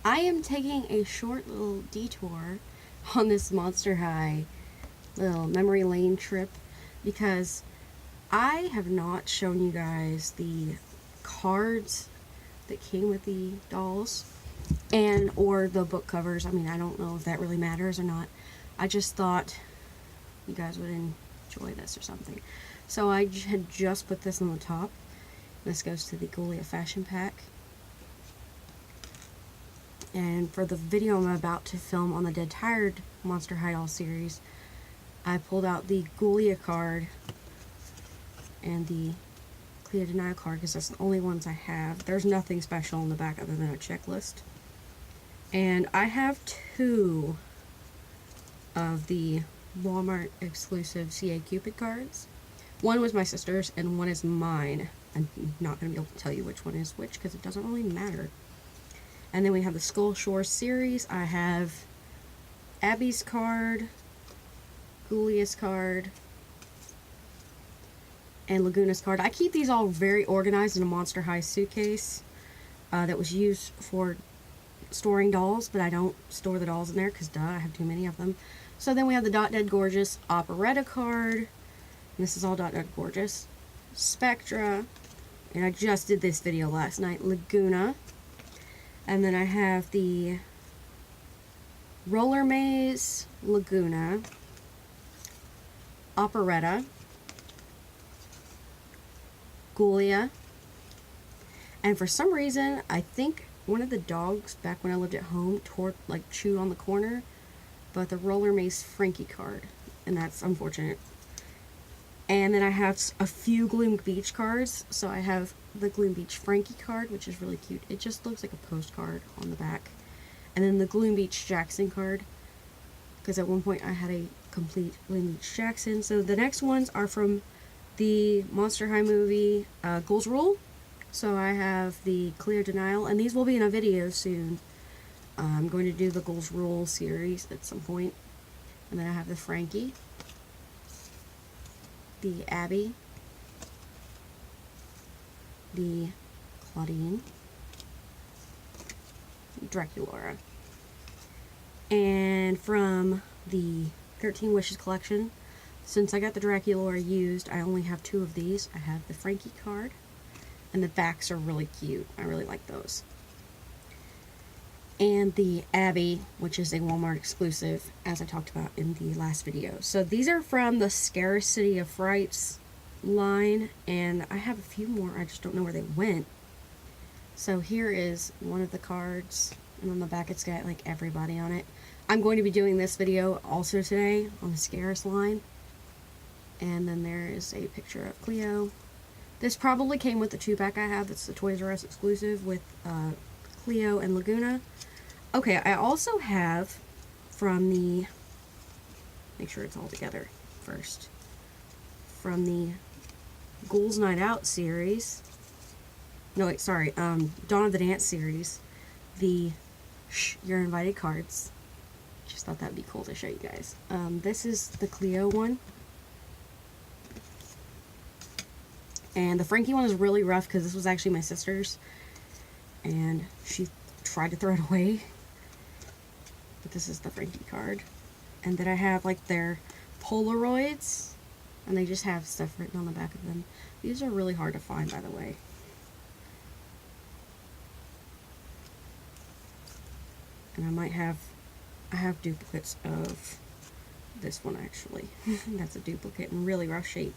I am taking a short little detour on this Monster High little memory lane trip because I have not shown you guys the cards that came with the dolls and or the book covers. I mean, I don't know if that really matters or not. I just thought you guys would enjoy this or something. So I had just put this on the top. This goes to the Ghoulia Fashion Pack. And for the video I'm about to film on the Dead Tired Monster High Doll series, I pulled out the Ghoulia card and the Cleo Denial card because that's the only ones I have. There's nothing special on the back other than a checklist. And I have two of the Walmart exclusive CA Cupid cards. One was my sister's and one is mine. I'm not going to be able to tell you which one is which because it doesn't really matter. And then we have the Skull Shore series. I have Abby's card, Ghoulia's card, and Laguna's card. I keep these all very organized in a Monster High suitcase that was used for storing dolls, but I don't store the dolls in there because duh, I have too many of them. So then we have the Dot Dead Gorgeous Operetta card. And this is all Dot Dead Gorgeous. Spectra. And I just did this video last night. Laguna. And then I have the Roller Maze, Laguna, Operetta, Ghoulia, and for some reason, I think one of the dogs back when I lived at home chewed on the corner, but the Roller Maze Frankie card, and that's unfortunate. And then I have a few Gloom Beach cards. So I have the Gloom Beach Frankie card, which is really cute. It just looks like a postcard on the back. And then the Gloom Beach Jackson card, because at one point I had a complete Gloom Beach Jackson. So the next ones are from the Monster High movie, Ghouls Rule. So I have the Cleo Denial, and these will be in a video soon. I'm going to do the Ghouls Rule series at some point. And then I have the Frankie, the Abby, the Claudine, Draculaura. And from the 13 Wishes collection, since I got the Draculaura used, I only have two of these. I have the Frankie card, and the backs are really cute. I really like those. And the Abby, which is a Walmart exclusive, as I talked about in the last video. So these are from the Scarcity of Frights line, and I have a few more, I just don't know where they went. So here is one of the cards, and on the back it's got like everybody on it. I'm going to be doing this video also today on the Scarce line. And then there is a picture of Cleo. This probably came with the 2-pack I have. It's the Toys R Us exclusive with Cleo and Laguna. Okay, I also have from the, make sure it's all together first, from the Ghouls Night Out series, no wait, sorry, Dawn of the Dance series, the You're Invited cards. Just thought that'd be cool to show you guys. This is the Cleo one. And the Frankie one is really rough because this was actually my sister's, and she tried to throw it away. But this is the Frankie card. And then I have like their Polaroids, and they just have stuff written on the back of them. These are really hard to find, by the way. And I have duplicates of this one actually. That's a duplicate in really rough shape.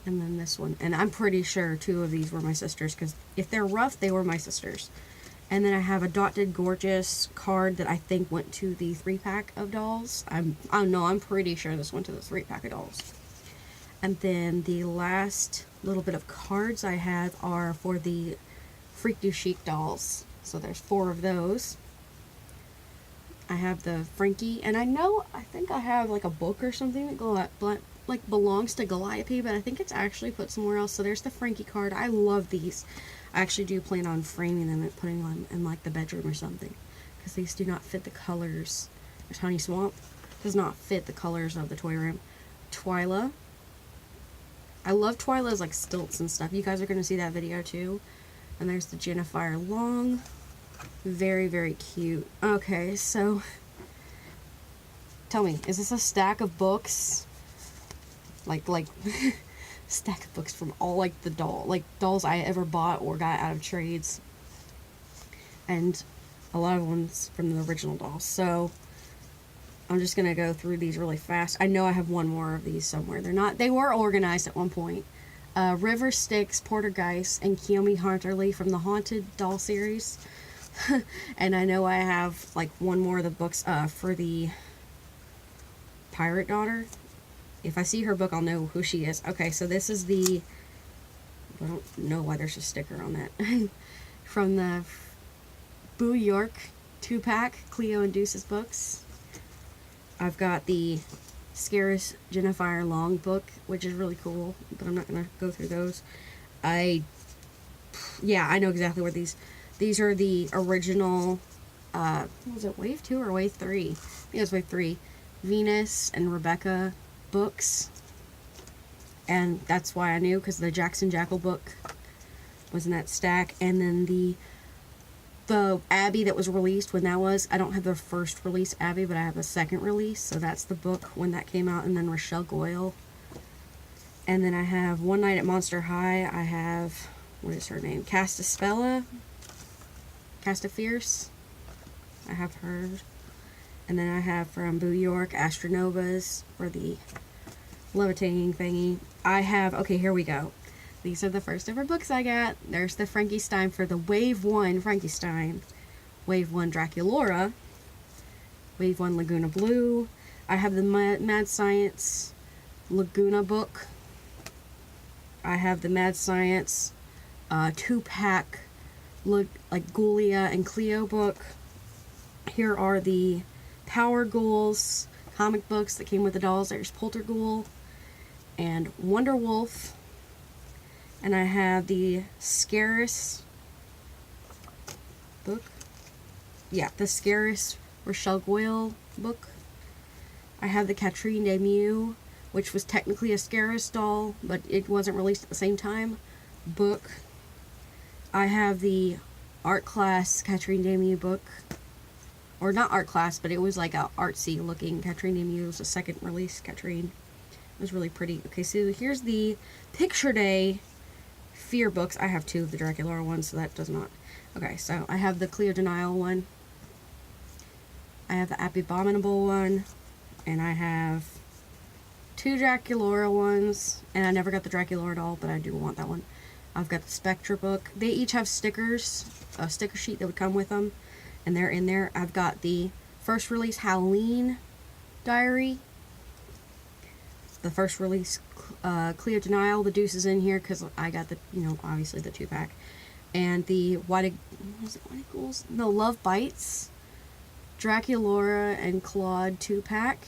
And then this one. And I'm pretty sure two of these were my sister's, because if they're rough, they were my sister's. And then I have a Dot Dead Gorgeous card that I think went to the 3-pack of dolls. I'm pretty sure this went to the 3-pack of dolls. And then the last little bit of cards I have are for the Freak Du Chic dolls. So there's 4 of those. I have the Frankie, and I think I have like a book or something that like belongs to Galliope, but I think it's actually put somewhere else. So there's the Frankie card. I love these. I actually do plan on framing them and putting them in like the bedroom or something, because these do not fit the colors. There's Honey Swamp. Does not fit the colors of the toy room. Twyla. I love Twyla's like stilts and stuff. You guys are going to see that video too. And there's the Jennifer Long. Very, very cute. Okay, so tell me, is this a stack of books? Like stack of books from all like the dolls I ever bought or got out of trades, and a lot of ones from the original dolls. So I'm just gonna go through these really fast. I know I have one more of these somewhere. They were organized at one point. River Styx, Portergeist, and Kiyomi Hunterly from the Haunted Doll series. And I know I have like one more of the books for the Pirate Daughter. If I see her book, I'll know who she is. Okay, so this is the... I don't know why there's a sticker on that. From the Boo York 2-pack, Cleo and Deuce's books. I've got the Scaris Jennifer Long book, which is really cool, but I'm not going to go through those. Yeah, I know exactly where these are the original, was it Wave 2 or Wave 3? I think it was Wave 3. Venus and Rebecca books. And that's why I knew, because the Jackson Jackal book was in that stack. And then the Abby that was released when that was, I don't have the first release Abby, but I have the second release, so that's the book when that came out. And then Rochelle Goyle. And then I have One Night at Monster High. I have, what is her name? Castaspella? Castafierce. I have her. And then I have from Boo York, Astronovas for the levitating thingy. I have, okay, here we go. These are the first ever books I got. There's the Frankenstein for the Wave 1 Frankenstein. Wave 1 Draculaura. Wave 1 Laguna Blue. I have the Mad Science Laguna book. I have the Mad Science 2-pack like Ghoulia and Cleo book. Here are the Power Ghouls comic books that came with the dolls. There's Polterghoul and Wonder Wolf. And I have the Scaris book. Yeah, the Scaris Rochelle Goyle book. I have the Catherine Desmeaux, which was technically a Scaris doll, but it wasn't released at the same time, book. I have the art class Catherine Desmeaux book. Or not art class, but it was like a artsy looking Catherine Desmeaux. It was a second release Catherine. It was really pretty. Okay, so here's the Picture Day Fear books. I have two of the Draculaura ones, so that does not. Okay, so I have the Cleo Denial one. I have the Abominable one. And I have two Draculaura ones. And I never got the Draculaura doll, but I do want that one. I've got the Spectra book. They each have stickers, a sticker sheet that would come with them. And they're in there. I've got the first release Halloween Diary. The first release Cleo Denial. The Deuce is in here because I got the, obviously the 2-pack. And the White Ghouls? No, Love Bites. Draculaura and Claude 2-pack.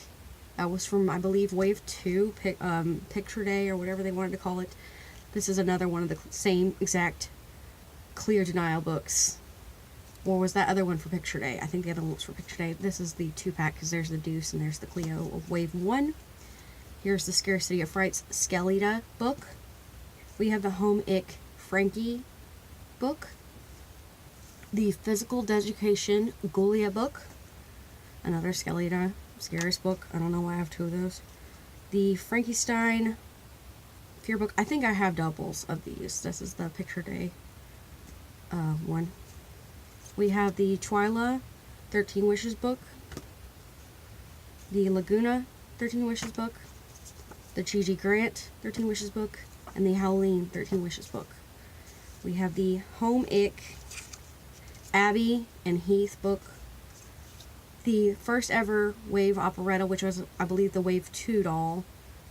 That was from, I believe, Wave 2. Picture Day or whatever they wanted to call it. This is another one of the same exact Cleo Denial books. Or was that other one for Picture Day? I think the other one was for Picture Day. This is the 2-pack because there's the Deuce and there's the Cleo of Wave 1. Here's the Scarcity of Frights Skeleta book. We have the Home Ick Frankie book. The Physical Education Ghoulia book. Another Skeleta Scaris book. I don't know why I have two of those. The Frankenstein Fear book. I think I have doubles of these. This is the Picture Day one. We have the Twyla 13 Wishes book. The Laguna 13 Wishes book. The Gigi Grant 13 Wishes book. And the Howleen 13 Wishes book. We have the Home Ick Abby and Heath book. The first ever Wave operetta, which was, I believe, the Wave 2 doll,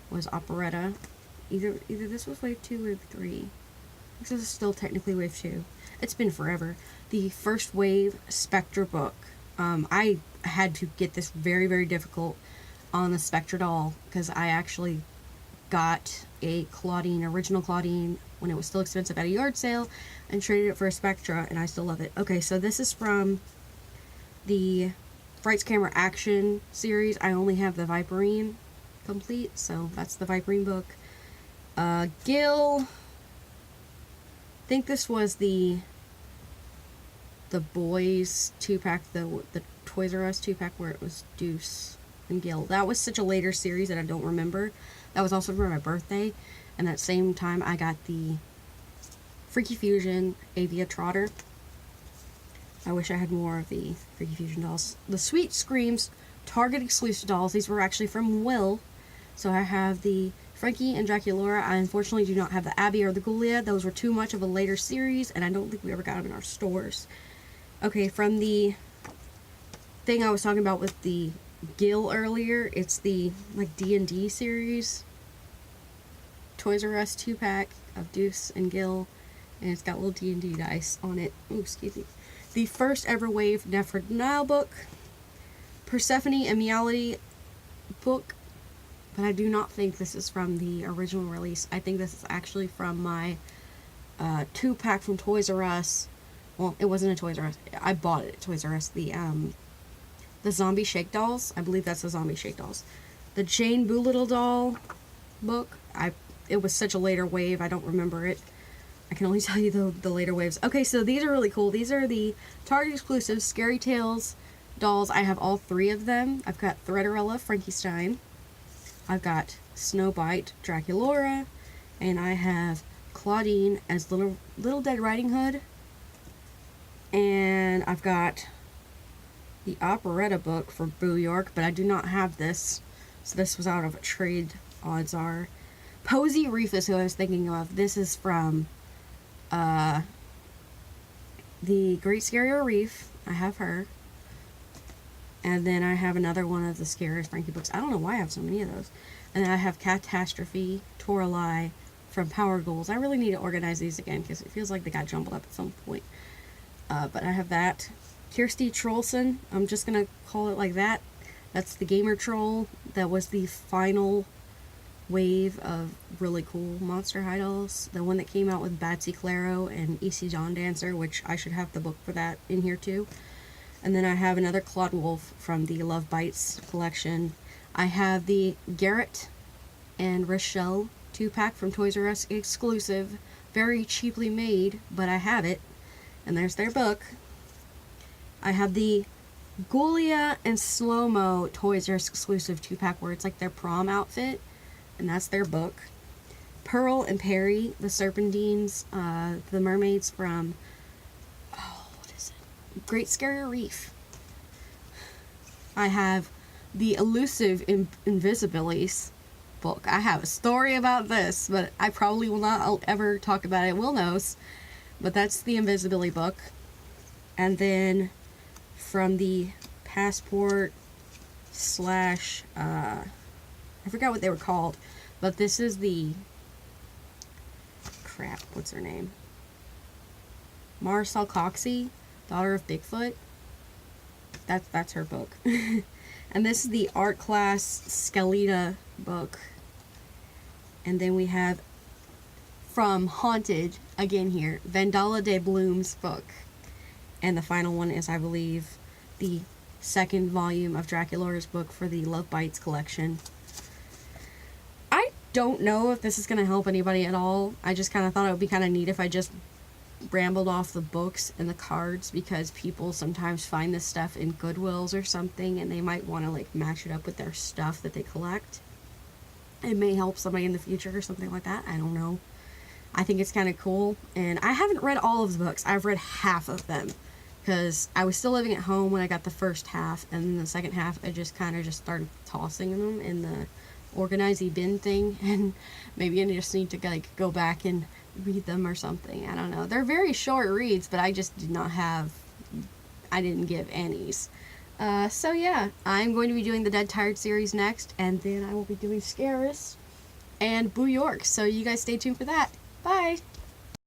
was operetta. Either this was Wave 2 or Wave 3. This is still technically Wave 2. It's been forever. The first Wave Spectra book. I had to get this very, very difficult on the Spectra doll because I actually got a Claudine, original Claudine, when it was still expensive at a yard sale and traded it for a Spectra, and I still love it. Okay, so this is from the Frights Camera Action series. I only have the Viperine complete, so that's the Viperine book. Gil, I think this was the the boys 2-pack, the Toys R Us 2-pack where it was Deuce and Gil. That was such a later series that I don't remember. That was also for my birthday, and that same time I got the Freaky Fusion Avia Trotter. I wish I had more of the Freaky Fusion dolls. The Sweet Screams Target exclusive dolls. These were actually from Will. So I have the Frankie and Draculaura. I unfortunately do not have the Abby or the Ghoulia. Those were too much of a later series, and I don't think we ever got them in our stores. Okay, from the thing I was talking about with the Gil earlier, it's the like D&D series. Toys R Us 2-pack of Deuce and Gil, and it's got little D&D dice on it. Ooh, excuse me. The first ever wave Nephrodonile book, Persephone and Meowity book, but I do not think this is from the original release. I think this is actually from my 2-pack from Toys R Us. Well, it wasn't a Toys R Us. I bought it at Toys R Us. The Zombie Shake Dolls. I believe that's the Zombie Shake Dolls. The Jane Doolittle doll book. It was such a later wave. I don't remember it. I can only tell you the later waves. Okay, so these are really cool. These are the Target exclusive Scary Tales dolls. I have all 3 of them. I've got Threaderella Frankenstein. I've got Snowbite Draculaura. And I have Claudine as Little Dead Riding Hood. And I've got the operetta book for Boo York, but I do not have this. So this was out of a trade, odds are. Posy Reef is who I was thinking of. This is from the Great Scarier Reef. I have her. And then I have another one of the Scariest Frankie books. I don't know why I have so many of those. And then I have Catastrophe, Toralei from Power Ghouls. I really need to organize these again because it feels like they got jumbled up at some point. But I have that. Kirsty Trollson. I'm just going to call it like that. That's the Gamer Troll. That was the final wave of really cool Monster High dolls. The one that came out with Batsy Claro and EC Dawn Dancer, which I should have the book for that in here too. And then I have another Claude Wolf from the Love Bites collection. I have the Garrett and Rochelle 2-pack from Toys R Us exclusive. Very cheaply made, but I have it. And there's their book. I have the Ghoulia and Slow-Mo Toys R Us exclusive 2-pack where it's like their prom outfit. And that's their book. Pearl and Perry, the Serpentines, the mermaids from, what is it? Great Scarier Reef. I have the Elusive Invisibilis book. I have a story about this, but I probably will not ever talk about it. Will knows. But that's the Invisibility book. And then from the Passport slash, I forgot what they were called, but this is the, what's her name? Marcel Coxey, Daughter of Bigfoot. That's her book. And this is the Art Class Skeleta book. And then we have from Haunted, again here, Vendala de Bloom's book. And the final one is, I believe, the second volume of Draculaura's book for the Love Bites collection. I don't know if this is going to help anybody at all. I just kind of thought it would be kind of neat if I just rambled off the books and the cards, because people sometimes find this stuff in Goodwills or something and they might want to like match it up with their stuff that they collect. It may help somebody in the future or something like that. I don't know. I think it's kind of cool. And I haven't read all of the books. I've read half of them because I was still living at home when I got the first half, and then the second half I just kind of just started tossing them in the organizey bin thing, and maybe I just need to like go back and read them or something. I don't know. They're very short reads, but I just I didn't give any's. So yeah, I'm going to be doing the Dead Tired series next, and then I will be doing Scarus and Boo York. So you guys stay tuned for that. Bye!